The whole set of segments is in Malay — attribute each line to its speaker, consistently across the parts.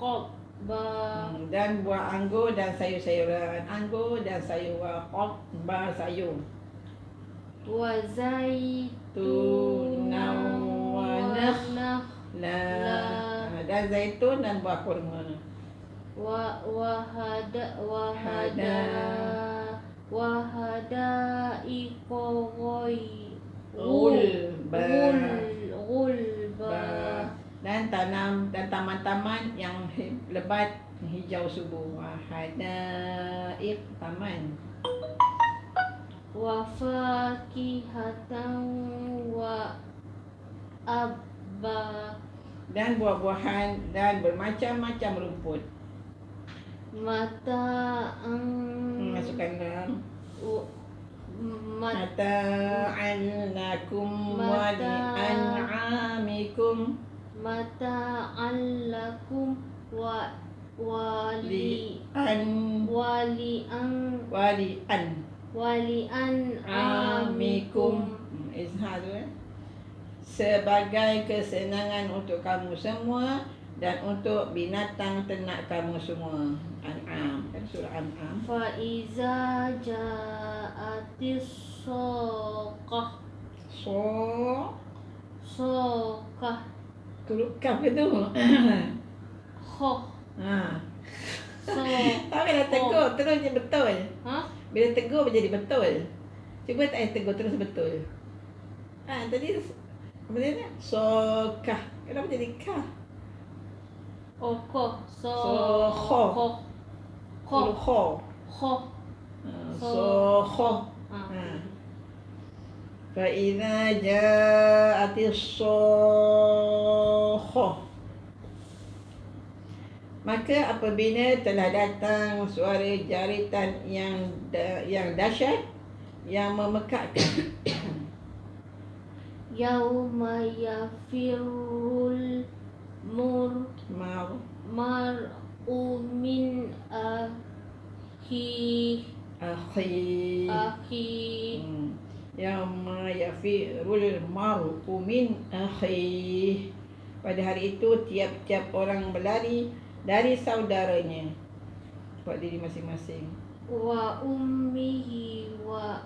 Speaker 1: qadba
Speaker 2: Dan buah anggur dan sayur-sayuran. Anggur dan sayur. Qadba sayur.
Speaker 1: wa
Speaker 2: Tunan
Speaker 1: zaitunan
Speaker 2: wa
Speaker 1: wa
Speaker 2: nakhla.
Speaker 1: nakhla
Speaker 2: Dan zaitun dan buah kurma.
Speaker 1: wahada iko
Speaker 2: Gulba.
Speaker 1: gulba
Speaker 2: Dan taman-taman yang lebat hijau subur. Hadaik taman.
Speaker 1: wa fakihatan wa abba
Speaker 2: Dan buah-buahan dan bermacam-macam rumput. Masukkan dalam mata'an lakum wa li'an'amikum.
Speaker 1: mata'an lakum wa
Speaker 2: Wali'an'amikum. Izhar tu sebagai kesenangan untuk kamu semua dan untuk binatang ternak kamu semua. An'am, kan surah An'am.
Speaker 1: fa iza ja'atis soqah
Speaker 2: Kaf ke tu?
Speaker 1: khoh
Speaker 2: Tapi bila tegur terus je betul. Bila tegur menjadi betul. Cuba tak tegur terus betul. Tadi apa dia? Sokah. Kenapa jadi kah?
Speaker 1: khoh
Speaker 2: Fa idza ja'atis shakhah. Maka apabila telah datang suara jeritan yang dahsyat yang memekakkan.
Speaker 1: yauma yafirul mar'u min akhi
Speaker 2: Yauma yafirul mar'u min akhi. Pada hari itu tiap-tiap orang berlari dari saudaranya, buat diri masing-masing.
Speaker 1: Wa ummihi wa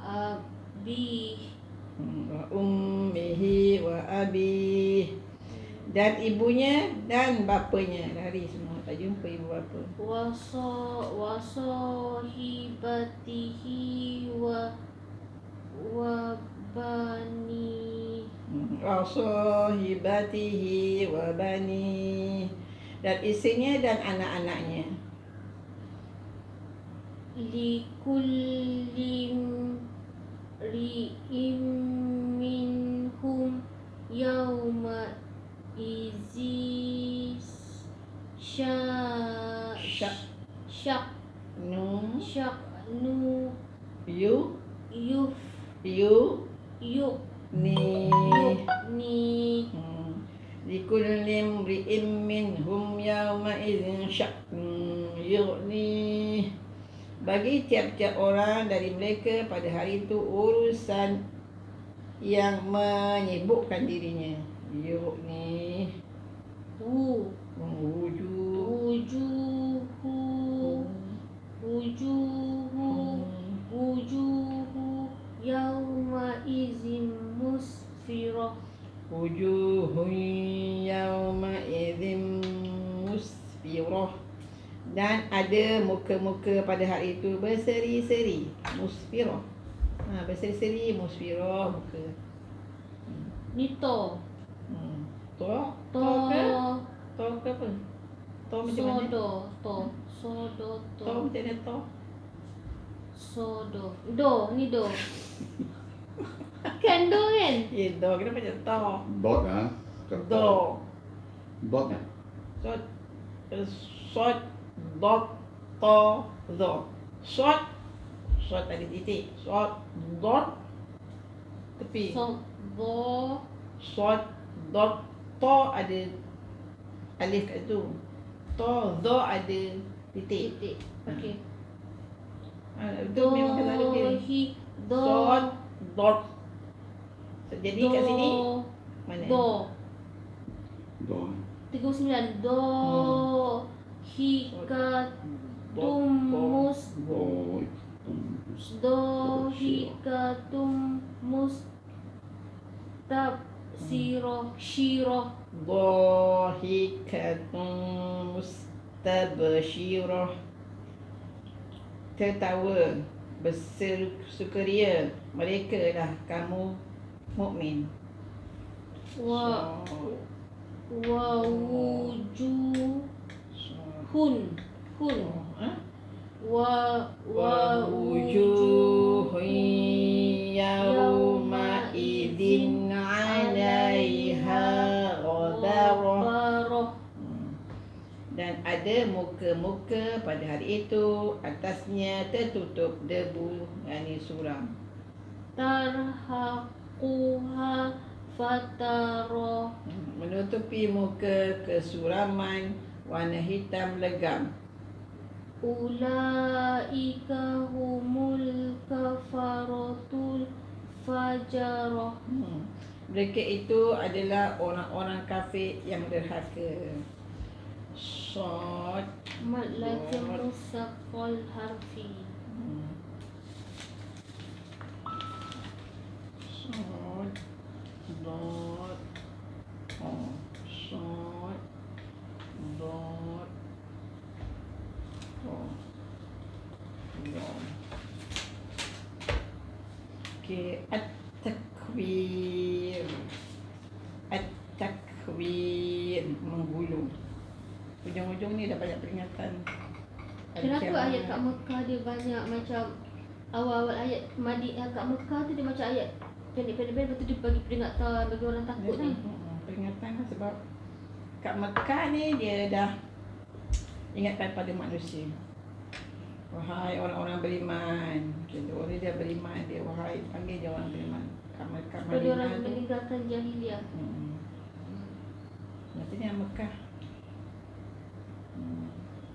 Speaker 2: abih. Dan ibunya dan bapanya. Lari semua, tak jumpa ibu bapa.
Speaker 1: Wa sahibatihi wa bani.
Speaker 2: Wa sahibatihi wa bani. Dan isinya dan anak-anaknya.
Speaker 1: Likullim ri'im minhum yawma izis syaknu yukni
Speaker 2: Likullim ri'im minhum yawma izin syaknu yukni. Bagi tiap-tiap orang dari mereka pada hari itu urusan yang menyibukkan dirinya. Yukni.
Speaker 1: Wujuhu yawma izin musfirah.
Speaker 2: Wujuhun yawma izin musfirah. Dan ada muka-muka pada hari itu berseri-seri. Musfirah. Berseri-seri, musfirah muka.
Speaker 1: Ni to.
Speaker 2: To ke? To ke apa? To macam mana?
Speaker 1: Sodo.
Speaker 2: To macam mana to?
Speaker 1: Sodo. Ni do. Kan do kan?
Speaker 2: Ya, do. Kenapa macam to?
Speaker 3: Bot lah.
Speaker 2: Do.
Speaker 3: Bot lah.
Speaker 2: Sod, dot, to, do. Sod ada titik. Sod, dot, tepi. Sod, dot, to ada alif kat situ. To, do ada titik.
Speaker 1: Okey.
Speaker 2: Itu memang kena ada dia. Sod, dot. Jadi kat sini mana?
Speaker 1: Do.
Speaker 3: 2.
Speaker 1: 39. Do. Dohikatum mustabsirah.
Speaker 2: Dhahikatun mustabsyirah. Tertawa bersukaria mereka lah kamu mukmin.
Speaker 1: Wa wujuhun wa
Speaker 2: wujuhun yawma idzin 'alaiha ghabarah. Dan ada muka-muka pada hari itu atasnya tertutup debu, yakni suram.
Speaker 1: Tarhaquha fatarah.
Speaker 2: Menutupi muka kesuraman, warna hitam legam.
Speaker 1: Ulaika humul kafaratul fajarah.
Speaker 2: Mereka itu adalah orang-orang kafir yang derhaka. Shad
Speaker 1: Mad lazim musaqqal harfi.
Speaker 2: Shad dot shad dot Okay, at-takwir. At-takwir, menggulung. Ujung-ujung ni dah banyak peringatan.
Speaker 1: Kenapa ayat kat Mekah dia banyak macam awal-awal ayat kat Mekah tu dia macam ayat pendek-pendek, lepas tu dia bagi peringatan bagi orang takut ni.
Speaker 2: Peringatan lah sebab kat Mekah ni dia dah ingatkan pada manusia. Wahai orang-orang beriman. Orang dia beriman, dia wahai panggil dia orang beriman. Kat Mekah
Speaker 1: Pada orang meninggalkan jahiliah.
Speaker 2: Maksudnya Mekah.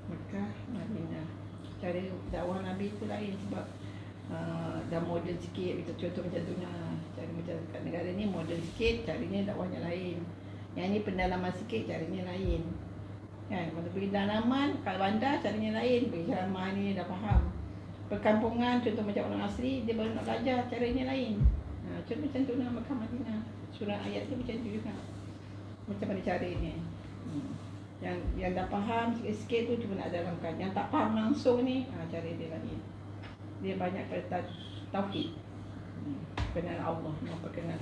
Speaker 2: Mekah, Madinah. Cara dakwah Nabi tu lain sebab dah moden sikit. Contoh macam tu lah. Cara macam kat negara ni moden sikit, caranya dakwahnya lain. Yang ni pendalaman sikit, caranya lain. Kan, kalau pergi dalaman, kat bandar caranya lain. Pergi ceramah ni dah faham. Perkampungan, contoh macam orang asli, dia baru nak belajar, caranya lain. Contoh macam tu lah Mekah, Madinah. Surah ayat tu macam tu juga. Macam mana caranya. Yang dah faham sikit-sikit tu cuma nak dalamkan. Yang tak faham langsung ni, cara dia lain. Dia banyak pada tauhid. Kenal Allah, memperkenal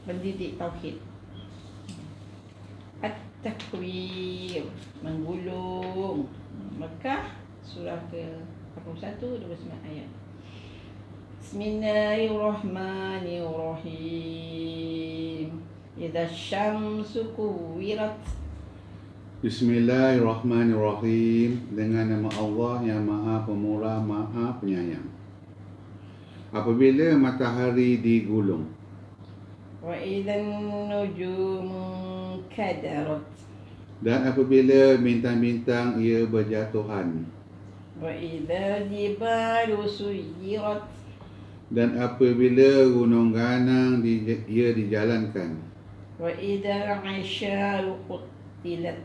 Speaker 2: mendidik tauhid. At-takwir, menggulung. Mekah surah ke-41 29 ayat. Bismillahirrahmanirrahim. Idza syamsu kuwirat.
Speaker 3: Bismillahirrahmanirrahim. Dengan nama Allah yang Maha Pemurah, Maha Penyayang. Apabila matahari digulung.
Speaker 2: Wa idzan nujumu kadarat.
Speaker 3: Dan apabila bintang-bintang ia berjatuhan.
Speaker 2: Wa idzal jibalu suyirat.
Speaker 3: Dan apabila gunung ganang ia dijalankan.
Speaker 2: Wa idzal 'isyaru qutilat.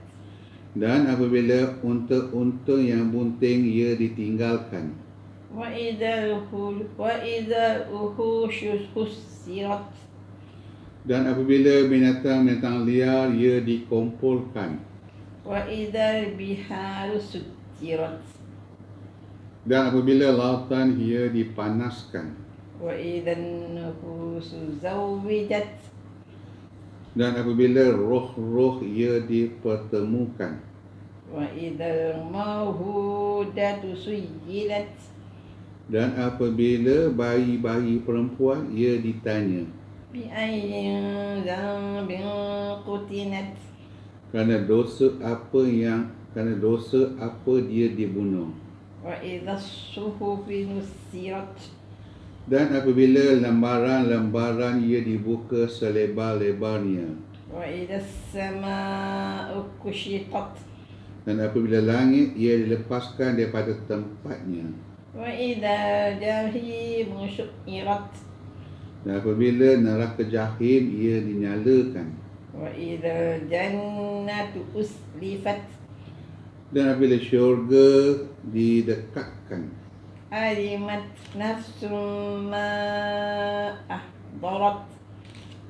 Speaker 3: Dan apabila unta-unta yang bunting ia ditinggalkan.
Speaker 2: Wa idzal uhushu husirat.
Speaker 3: Dan apabila binatang-binatang liar ia dikumpulkan.
Speaker 2: Wa idzal biharu sutirat.
Speaker 3: Dan apabila lautan ia dipanaskan.
Speaker 2: Wa idzan nufusu zawwijat.
Speaker 3: Dan apabila roh-roh ia dipertemukan.
Speaker 2: Wa idzal mawhudatu suyilat.
Speaker 3: Dan apabila bayi-bayi perempuan ia ditanya.
Speaker 2: Bi ayyin dzambin qutilat.
Speaker 3: Kerana dosa apa dia dibunuh.
Speaker 2: Wa idzas suhufi nusirat.
Speaker 3: Dan apabila lembaran-lembaran ia dibuka selebar-lebarnya.
Speaker 2: Wa idzas samaa'u kushitat.
Speaker 3: Dan apabila langit ia dilepaskan daripada tempatnya.
Speaker 2: Wa idzal jahimu su'irat.
Speaker 3: Dan apabila neraka jahim ia dinyalakan.
Speaker 2: Wa idza jannatu uslifat.
Speaker 3: Dan apabila syurga didekatkan,
Speaker 2: Alimat nafsum ma ahdarat.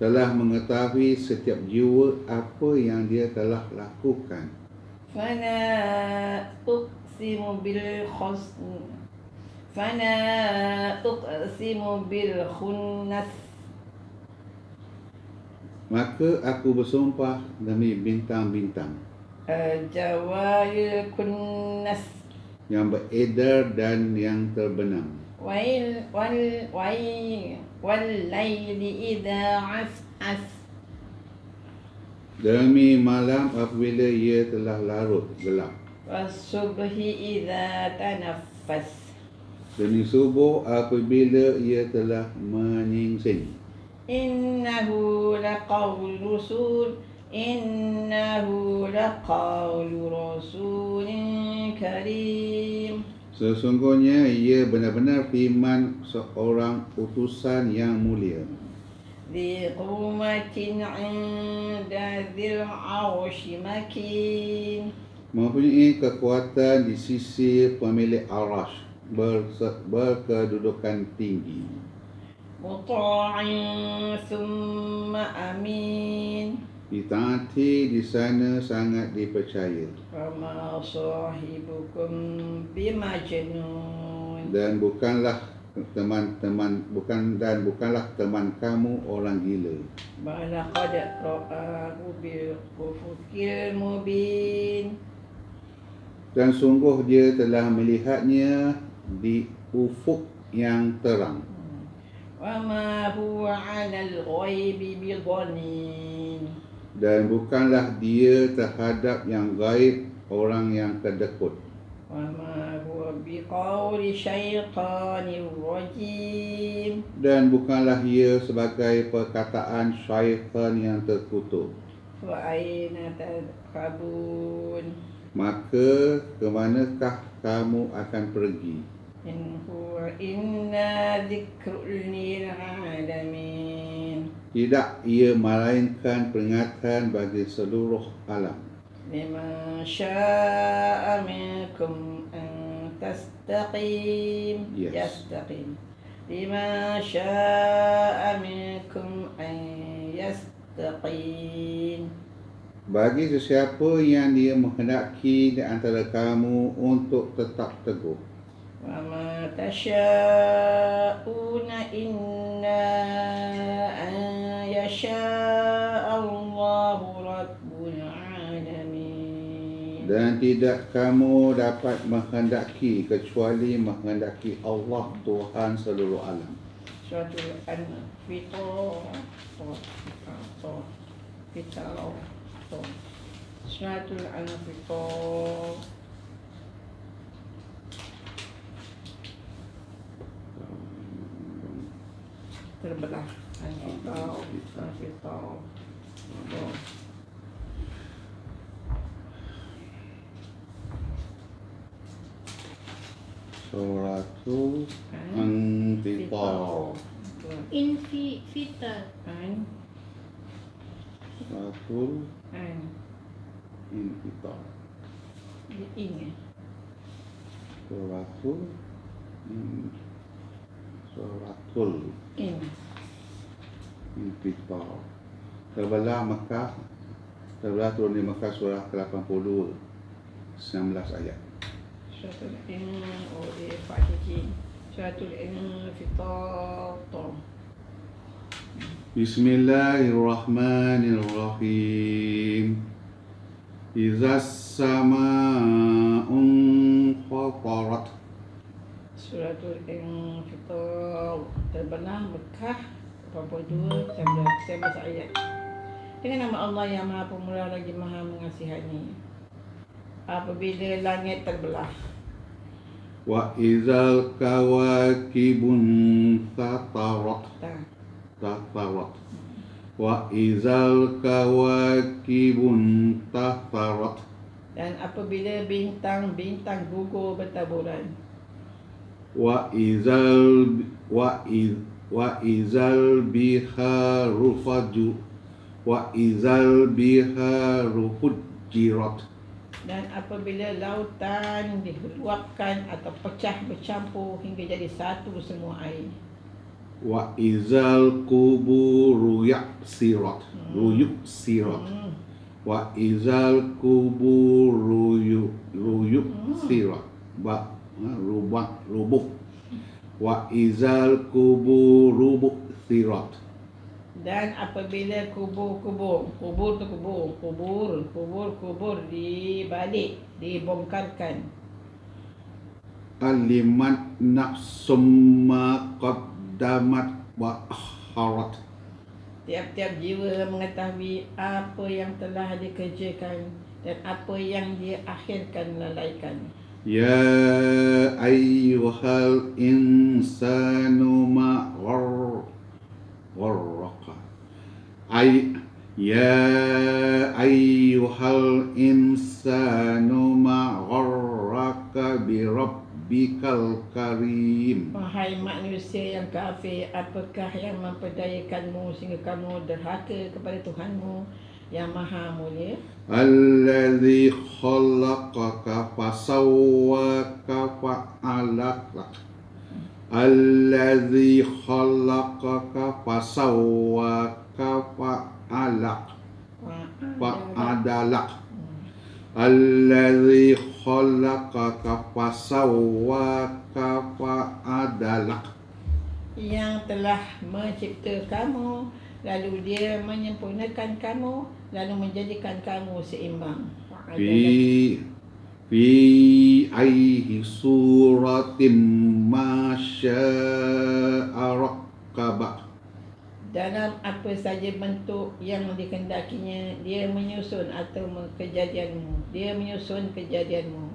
Speaker 3: telah mengetahui setiap jiwa apa yang dia telah lakukan.
Speaker 2: Fala uqsimu bil khusn. Fala uqsimu bil khunnas.
Speaker 3: Maka aku bersumpah demi bintang-bintang
Speaker 2: Jawaril kunnas.
Speaker 3: yang beredar dan yang terbenam,
Speaker 2: Wallaili idza as'as.
Speaker 3: demi malam apabila ia telah larut gelap,
Speaker 2: Wasubhi idza tanaffas.
Speaker 3: demi subuh apabila ia telah menyingsing.
Speaker 2: Innahu laqawlu rasulin karim.
Speaker 3: Sesungguhnya ia benar-benar firman seorang utusan yang mulia,
Speaker 2: Di quwwatin 'inda dzil 'arsy makin.
Speaker 3: mempunyai kekuatan di sisi pemilik arash, berkedudukan tinggi,
Speaker 2: Muta'in thumma amin.
Speaker 3: ditaati di sana sangat dipercaya,
Speaker 2: Wama sahibukum bimajnun.
Speaker 3: dan bukanlah teman kamu orang gila.
Speaker 2: Balaqad ra'ahu bil ufuqil mubin.
Speaker 3: Dan sungguh dia telah melihatnya di ufuk yang terang.
Speaker 2: Wama huwa 'alal ghaibi bidhanin.
Speaker 3: Dan bukanlah dia terhadap yang gaib orang yang kedekut.
Speaker 2: Wama huwa biqauli syaitanir rajim.
Speaker 3: Dan bukanlah ia sebagai perkataan syaitan yang terkutuk.
Speaker 2: Wa aina tadhhabun.
Speaker 3: Maka kemanakah kamu akan pergi?
Speaker 2: In huwa inna dzikrun lil alamin.
Speaker 3: Tidak ia melainkan peringatan bagi seluruh alam.
Speaker 2: Liman syaa minkum an tastaqim.
Speaker 3: Yes.
Speaker 2: Yastaqim. Liman syaa minkum an yastaqim.
Speaker 3: Bagi sesiapa yang dia menghendaki di antara kamu untuk tetap teguh.
Speaker 2: Wa ma tasyauna illa an yasha Allahu rabbul alamin.
Speaker 3: Dan tidak kamu dapat menghendaki kecuali menghendaki Allah Tuhan seluruh alam.
Speaker 2: Suratul Anfitar. Suratul Anfitar. Terbelah. Anfitar.
Speaker 3: Suratul Anfitar.
Speaker 1: Fitar.
Speaker 3: Suratul Anfitar.
Speaker 2: Ini.
Speaker 3: Suratul
Speaker 2: Ini.
Speaker 3: Anfitar. Terbelah Mekah. Terbelah turun di Mekah surah ke-80, 19 ayat.
Speaker 2: Suratul Fatihin. Suratul Anfitar.
Speaker 3: Bismillahirrahmanirrahim. Iza sama'un fatarat.
Speaker 2: Suratul Anfitar. Terbelah Mekah 82 19 ayat. Dengan nama Allah yang Maha Pemurah lagi Maha Mengasihani. Apabila langit terbelah.
Speaker 3: Wa izal kawakibun tatarat. Wa izal kawakibun tatarat.
Speaker 2: Dan apabila bintang-bintang gugur bertaburan.
Speaker 3: Wa izal biharu Wa izal biharu hujjirat.
Speaker 2: Dan apabila lautan diluapkan atau pecah bercampur hingga jadi satu semua air.
Speaker 3: Wa izal kuburu yaksirat. Ruyuksirat. Wa izal kuburu ruyuksirat. Rubuk. Wa izal kuburu buksirat.
Speaker 2: Dan apabila kubur dibalik, dibongkarkan.
Speaker 3: Alimat nafsum ma qaddamat wa akharat.
Speaker 2: Tiap-tiap jiwa mengetahui apa yang telah dikerjakan dan apa yang dia akhirkan lalaikan.
Speaker 3: Ya ayyuhal insanu ma gharraka. Ya ayyuhal insanu ma gharraka bi rabbikal karim.
Speaker 2: Wahai manusia yang kafir, apakah yang memperdayakanmu sehingga kamu derhaka kepada Tuhanmu yang maha mulia?
Speaker 3: Alladzi khalaqaka fasawwaka fa'alaka. Alladzi khalaqaka fasawwaka fa'adalak. Alladzi khalaqaka fasawwaka fa'adalak.
Speaker 2: Yang telah mencipta kamu, lalu dia menyempurnakan kamu, lalu menjadikan kamu seimbang.
Speaker 3: Fi ayyi suratin ma syaa rakkabak.
Speaker 2: Dalam apa saja bentuk yang dikehendakinya, dia menyusun atau kejadianmu. Dia menyusun kejadianmu.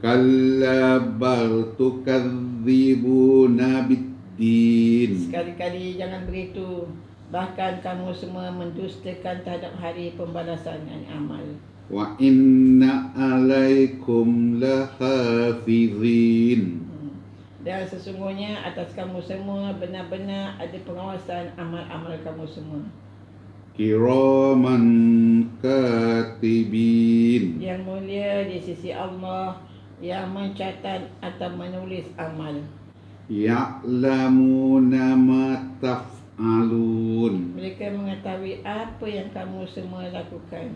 Speaker 3: Kalla bal tukadzibuna biddin.
Speaker 2: Sekali-kali jangan begitu. Bahkan kamu semua mendustakan terhadap hari pembalasan yang amal.
Speaker 3: Wa inna alaikum lahafizin.
Speaker 2: Dan sesungguhnya atas kamu semua benar-benar ada pengawasan amal-amal kamu semua.
Speaker 3: Kiraman katibin.
Speaker 2: Yang mulia di sisi Allah yang mencatat atau menulis amal.
Speaker 3: Ya'lamuna ma taf'alun.
Speaker 2: Mereka mengetahui apa yang kamu semua lakukan.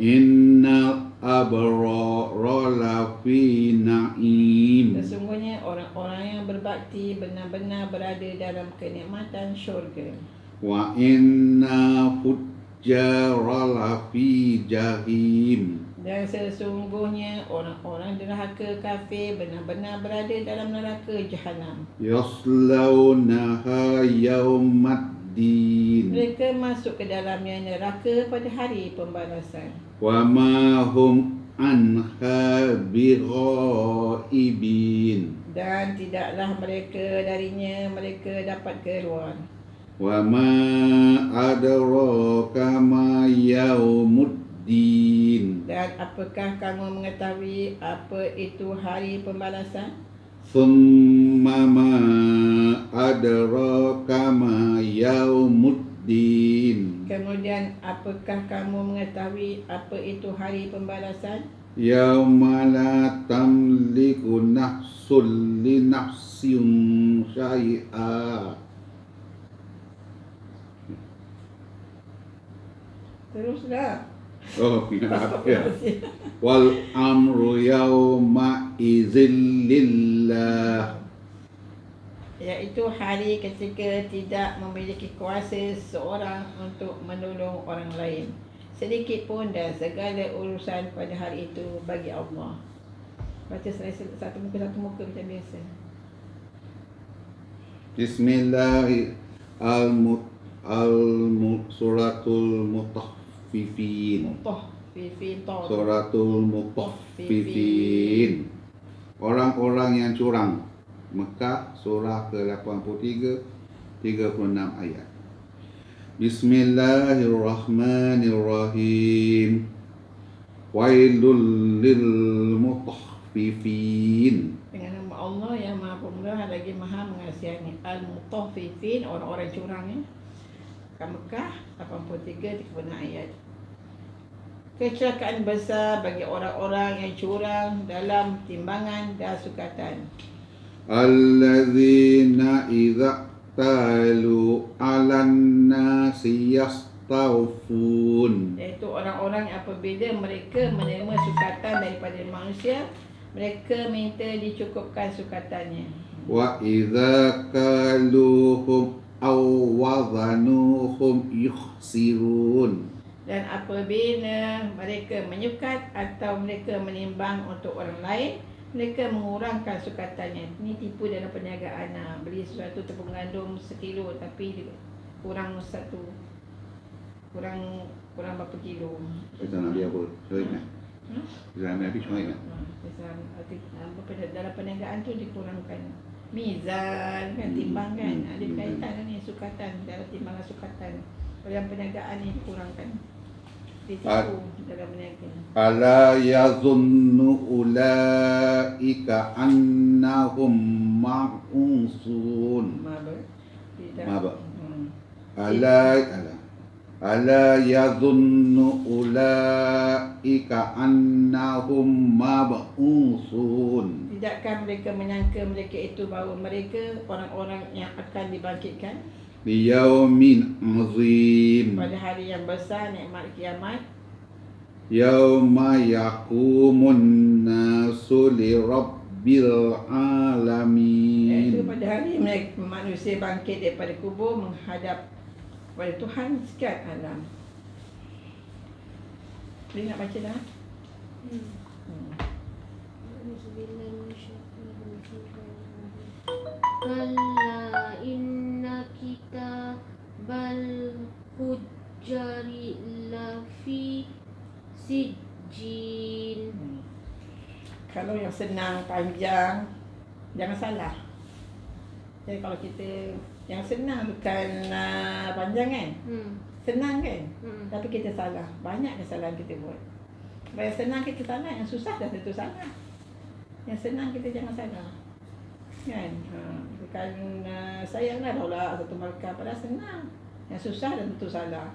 Speaker 3: Innal abrara lafi na'im.
Speaker 2: Sesungguhnya orang-orang yang berbakti benar-benar berada dalam kenikmatan syurga.
Speaker 3: Wa inna fujjara lafi jahim.
Speaker 2: Dan sesungguhnya orang-orang derhaka kafir benar-benar berada dalam neraka jahanam.
Speaker 3: Yaslaunaha yawmaddin.
Speaker 2: Mereka masuk ke dalamnya neraka pada hari pembalasan.
Speaker 3: Wa ma hum anha bighaibin.
Speaker 2: Dan tidaklah mereka darinya mereka dapat keluar.
Speaker 3: Wa ma adraka ma yaumuddin.
Speaker 2: Dan apakah kamu mengetahui apa itu hari pembalasan?
Speaker 3: Thumma ma adraka ma yaumuddin.
Speaker 2: Kemudian apakah kamu mengetahui apa itu hari pembalasan?
Speaker 3: Yauma la tamliku nafsun li nafsin syai'a.
Speaker 2: Teruslah.
Speaker 3: Oh, ya. Wal amru yauma idzil lillah.
Speaker 2: Iaitu hari ketika tidak memiliki kuasa seorang untuk menolong orang lain sedikit pun, dan segala urusan pada hari itu bagi Allah. Baca satu muka macam biasa.
Speaker 3: Suratul Mutaffifin. Suratul Mutaffifin. Orang-orang yang curang. Mekah surah ke-83, 36 ayat. Bismillahirrahmanirrahim. Wailul lil mutaffifin.
Speaker 2: Dengan nama Allah yang Maha Pemurah lagi Maha Mengasihani. Al-Mutaffifin, orang-orang curang ni. Surat Mekah 83 ayat. Kecelakaan besar bagi orang-orang yang curang dalam timbangan dan sukatan.
Speaker 3: Alladzina idza talu 'alan nasi yastawfun.
Speaker 2: Iaitu orang-orang yang apabila mereka menerima sukatan daripada manusia, mereka minta dicukupkan sukatannya.
Speaker 3: Wa idza kaluhum aw wazanuhum yukhsirun.
Speaker 2: Dan apabila mereka menyukat atau mereka menimbang untuk orang lain, mereka mengurangkan sukatannya. Ini tipu dalam perniagaan. Beli sesuatu tepung gandum 1 kilo tapi kurang berapa kilo.
Speaker 3: Kita nak biar apa? Saya ingat. Kita nak habis semua ingat.
Speaker 2: Dalam perniagaan tu dikurangkan mizan kan, timbang kan. Ada kaitan ni sukatan, dalam timbangan sukatan. Dalam perniagaan ni dikurangkan. Ditipu dalam berniaga.
Speaker 3: Ala yazunnu ulaika annahum ma'unsun.
Speaker 2: Tidak.
Speaker 3: Ala yazunnu ulaika annahum mab'unsun.
Speaker 2: Tidakkah mereka menyangka mereka itu bahawa mereka orang-orang yang akan dibangkitkan
Speaker 3: Liyaumin azim.
Speaker 2: pada hari yang besar, nikmat kiamat.
Speaker 3: Yauma yaqumun nasu li rabbil alamin.
Speaker 2: Iaitu pada hari manusia bangkit daripada kubur menghadap pada Tuhan sekalian alam. Boleh nak baca dah?
Speaker 1: Kalla inna kitabal fujjari lafi sijjin.
Speaker 2: Kalau yang senang, panjang, jangan salah. Jadi kalau kita yang senang bukan panjang kan? Senang kan? Tapi kita salah. Banyak kesalahan kita buat. Kalau yang senang kita salah, yang susah dah tentu salah. Yang senang kita jangan salah. Kan? Bukan sayanglah tolak satu markah, padahal senang. Yang susah dah tentu salah.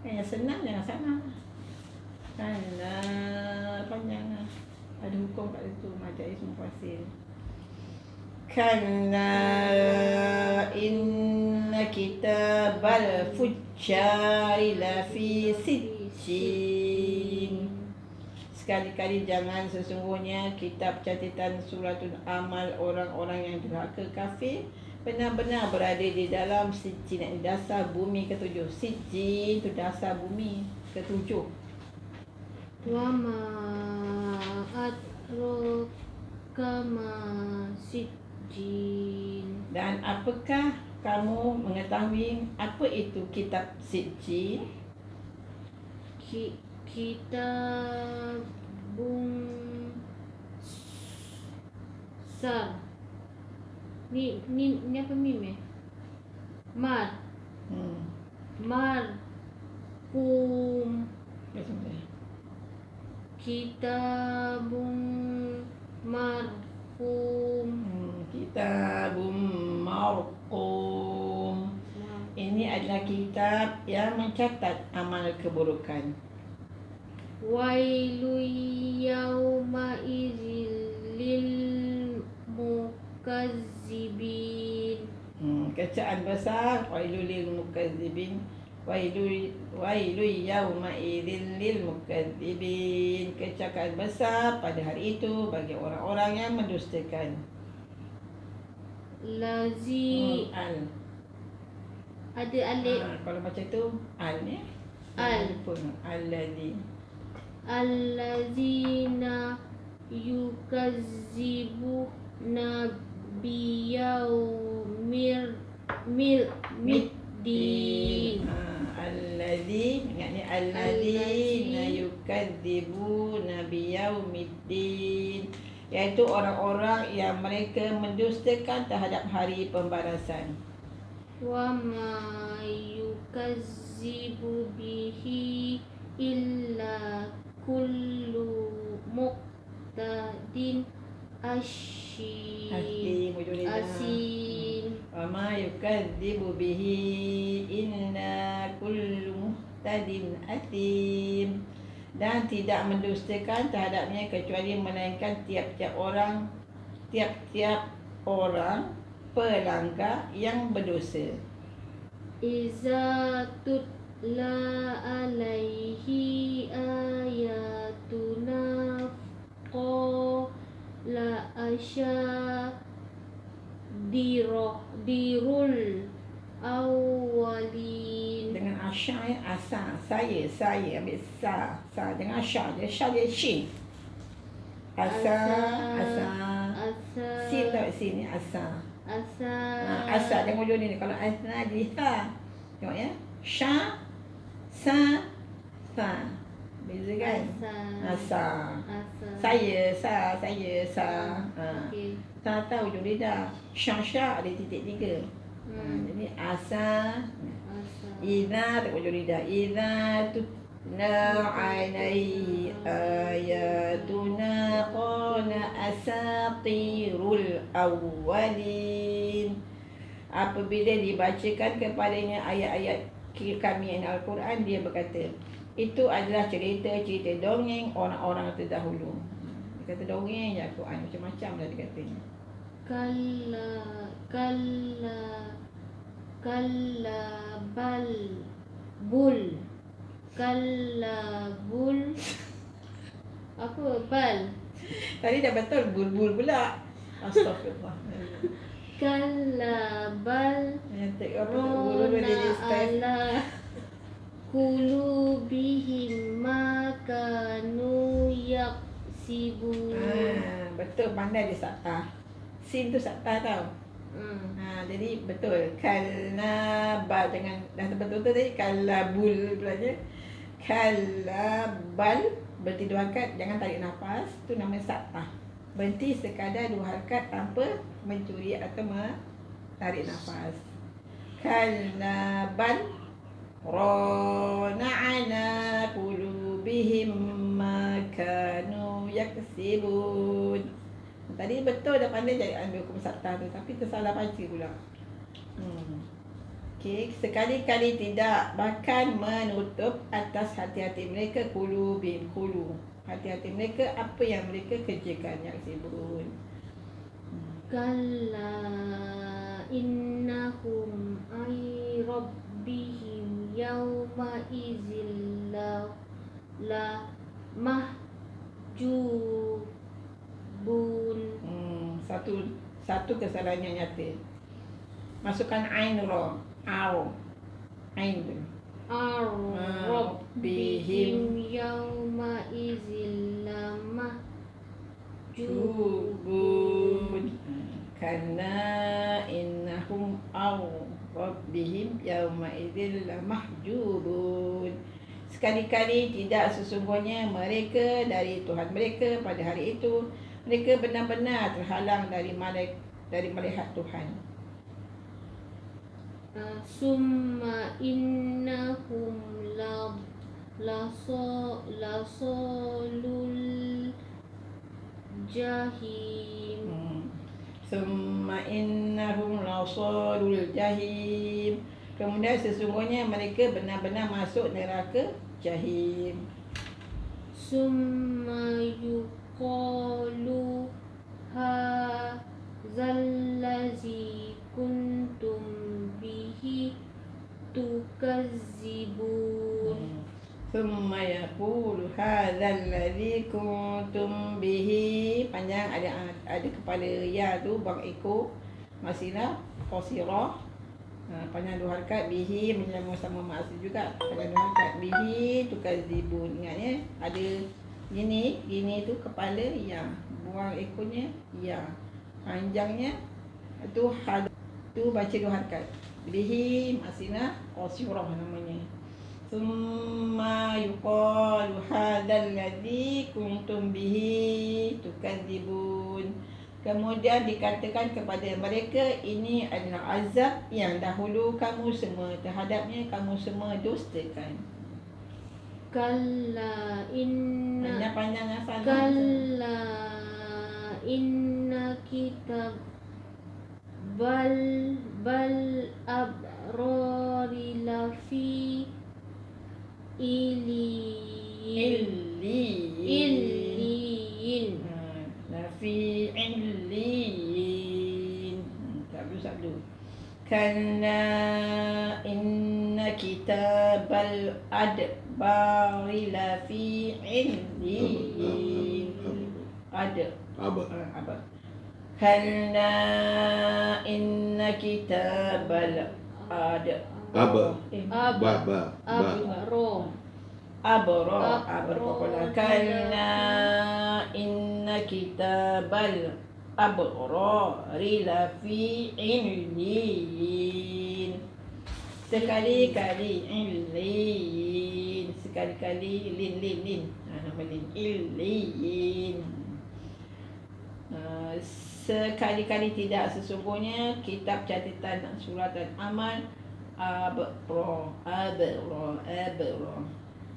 Speaker 2: Kan? Yang senang jangan salah. Kan? Panjang lah. Ada hukum kat situ, majais mufasil. Kana inna kitabal fujjari lafi sijjin. Sekali-kali jangan, sesungguhnya kitab catatan suratul amal orang-orang yang durhaka kafir benar-benar berada di dalam sijjin, dasar bumi ketujuh. Sijjin itu dasar bumi ketujuh.
Speaker 1: Wa ma adraka ma sijjin.
Speaker 2: Dan apakah kamu mengetahui apa itu kitab sijjin?
Speaker 1: Kitabun sar. Ni apa mim Mar. Markum.
Speaker 2: Macam mana?
Speaker 1: Kitabun markum.
Speaker 2: Kitabum marqum. Ini adalah kitab yang mencatat amal keburukan.
Speaker 1: Wailu yawma idzil lil mukazzibin.
Speaker 2: Kecaan besar, wailul lil mukazzibin. Wailu yawma idzil lil mukazzibin. Kecelakaan besar pada hari itu bagi orang-orang yang mendustakan.
Speaker 1: Lazi
Speaker 2: Al.
Speaker 1: ada alif.
Speaker 2: Kalau macam tu al ni.
Speaker 1: Al.
Speaker 2: Alladzi.
Speaker 1: Allazina yukazzibu nabiyaumir middin.
Speaker 2: Alladzi, ingat ni alladzina yukadzibuna biyaumiddin, iaitu orang-orang yang mereka mendustakan terhadap hari pembalasan.
Speaker 1: Wa ma yukazzibu bihi illa kullu muqtadin asyim.
Speaker 2: Hakim, wujud lidah.
Speaker 1: Asim.
Speaker 2: Wa ma yukadzibu bihi inna kullu muhtadin atim. Dan tidak mendustakan terhadapnya kecuali melainkan tiap-tiap orang pelanggar yang berdosa.
Speaker 1: Iza tutla alaihi ayatuna qala dirul awwalin.
Speaker 2: Dengan asya ya, saya ambil sa dengan asya dia shin. Asa sin tak sin ni asa. Asa dengan hujung ni kalau asna jadi ha. Tengok ya. Sya sa beza kan? Asa. Saya sa.
Speaker 1: Okey.
Speaker 2: Sa hujung lidah. Sya ada titik 3. Jadi asa. Idza tak hujung lidah. Idza tutla alaihi ayatuna qala asatirul awwalin. Apabila dibacakan kepadanya ayat-ayat kami yang Al-Quran, dia berkata, itu adalah cerita-cerita dongeng orang-orang terdahulu. Dia kata dongeng je Al-Quran, macam-macam dah dia katanya.
Speaker 1: Kalla bul apa bal
Speaker 2: Tadi dah betul bul-bul pula. Astagfirullah.
Speaker 1: kalla bal
Speaker 2: Yang tak apa bul-bul jadi stress.
Speaker 1: ala kulubihim ma kanu yaksibun.
Speaker 2: Betul, pandai dia saktah. Sin tu saktah tau. Jadi betul. Kalabal dengan dah betul-betul tadi kalabul pula je. Kalabal berhenti 2 harakat, jangan tarik nafas, tu nama saktah. Berhenti sekadar 2 harakat tanpa mencuri atau tarik nafas. Kalabal rana ala qulubihim ma kanu yaksibun. Tadi betul dah pandai jadi ambil hukum saktah tu, tapi tersalah baca pula. Okey, sekali-kali tidak, bahkan menutup atas hati-hati mereka kulu. Hati-hati mereka apa yang mereka kerjakan yang sibuk.
Speaker 1: Kalla innahum ay rabbihim yawma izin la mahjubun.
Speaker 2: Satu kesalahan yang nyata. Masukkan ain dulu. Ain tu.
Speaker 1: Rabbihim yawma izin la mahjubun.
Speaker 2: Karena innahum rabbihim yawma idzin lamahjubun. Sekali-kali tidak, sesungguhnya mereka dari Tuhan mereka pada hari itu mereka benar-benar terhalang dari melihat Tuhan.
Speaker 1: Summa innahum lasolul jahim.
Speaker 2: Summa innahum lasalul jahim. Kemudian sesungguhnya mereka benar-benar masuk neraka jahim.
Speaker 1: Summa yuqalu hadzal-ladzi kuntum bihi tukazzibun.
Speaker 2: Summa yaqulu hadzal ladzi kuntum bihi. Panjang ada kepala ya tu bang ekor. Masihlah qasirah. Panjang 2 harakat bihi menyambung sama maksud juga. Panjang 2 harakat bihi tukazibun. Ingat ya, ada gini tu kepala ya, buang ekornya ya. Panjangnya tu baca 2 harakat. Bihi masihlah qasirah namanya. Summa yuqalu hadzal ladzi kuntum bihi tukadzibun. Kemudian dikatakan kepada mereka, ini adalah azab yang dahulu kamu semua terhadapnya kamu semua dustakan.
Speaker 1: Kalla inna
Speaker 2: Panjang hafal.
Speaker 1: Kalla inna kitab bal abrari lafi illiyin.
Speaker 2: Lafi illiyin. Sabdu. Kalla inna kitabal adbari lafi illiyin. Kalla inna kitabal Kalla inna kitabal abrari lafi illiyin. Sekali-kali illiyin. Sekali-kali lin. Nama lin. Illiyin. Sekali-kali tidak, sesungguhnya kitab catatan suratan amal abrar.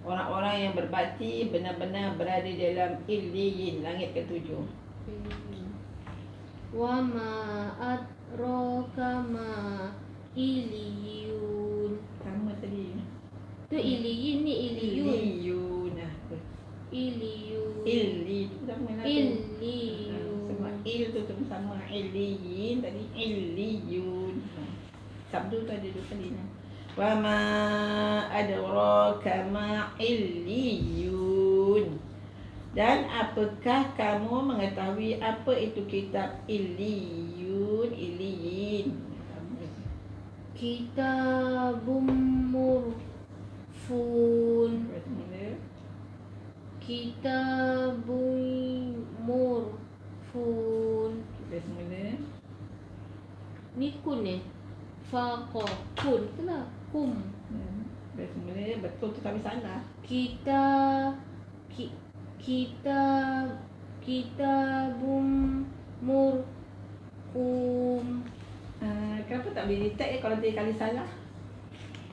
Speaker 2: Orang-orang yang berbakti benar-benar berada dalam illiyin, langit ketujuh.
Speaker 1: Wa ma adraka ma illiyun.
Speaker 2: Sama tadi.
Speaker 1: Tu illiyin ni illiyun.
Speaker 2: Illiyun.
Speaker 1: Illiyun.
Speaker 2: Illi tu sama lah tu.
Speaker 1: Illiyun.
Speaker 2: Semua il tu sama. Illiyin tadi illiyun. Sabdu tu ada dua kali. Wa ma adraka ma illiyun. Dan apakah kamu mengetahui apa itu kitab illiyun? Illiyin.
Speaker 1: Kitabum murfun. Kitabun murfun. Ni kun faqa. Kun tu lah. Kum.
Speaker 2: Betul tu kami salah.
Speaker 1: Kitabum murqum.
Speaker 2: Kenapa tak boleh detect kalau 3 kali salah?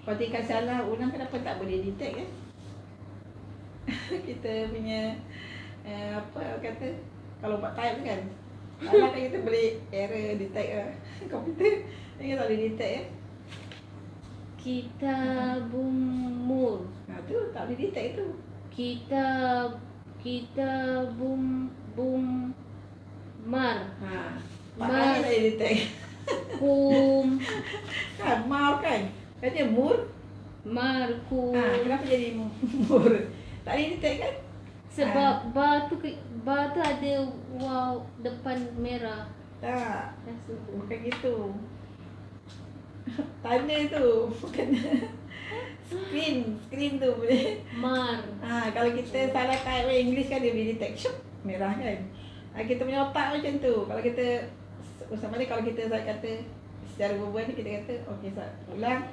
Speaker 2: Kalau 3 kali salah ulang, kenapa tak boleh detect kita punya apa kata, kalau buat type kan salah kan kita boleh error detect komputer. Ini tak boleh detect
Speaker 1: Kitabum mur.
Speaker 2: tu tak boleh detect tu.
Speaker 1: Kitabum mar.
Speaker 2: Mak tak boleh detect.
Speaker 1: Kum.
Speaker 2: Kan mar kan, katanya mur.
Speaker 1: Markum.
Speaker 2: Kenapa jadi mur? Tak boleh detect kan?
Speaker 1: Sebab ba tu ada waw depan merah.
Speaker 2: Tak, bukan gitu. Tanda tu bukan screen tu boleh.
Speaker 1: Mar.
Speaker 2: Kalau kita salah type English kan dia boleh detect syuk, merah kan. Kita punya otak macam tu. Kalau kita sama ada kalau kita kata secara berbual ni, kita kata okey, ulang.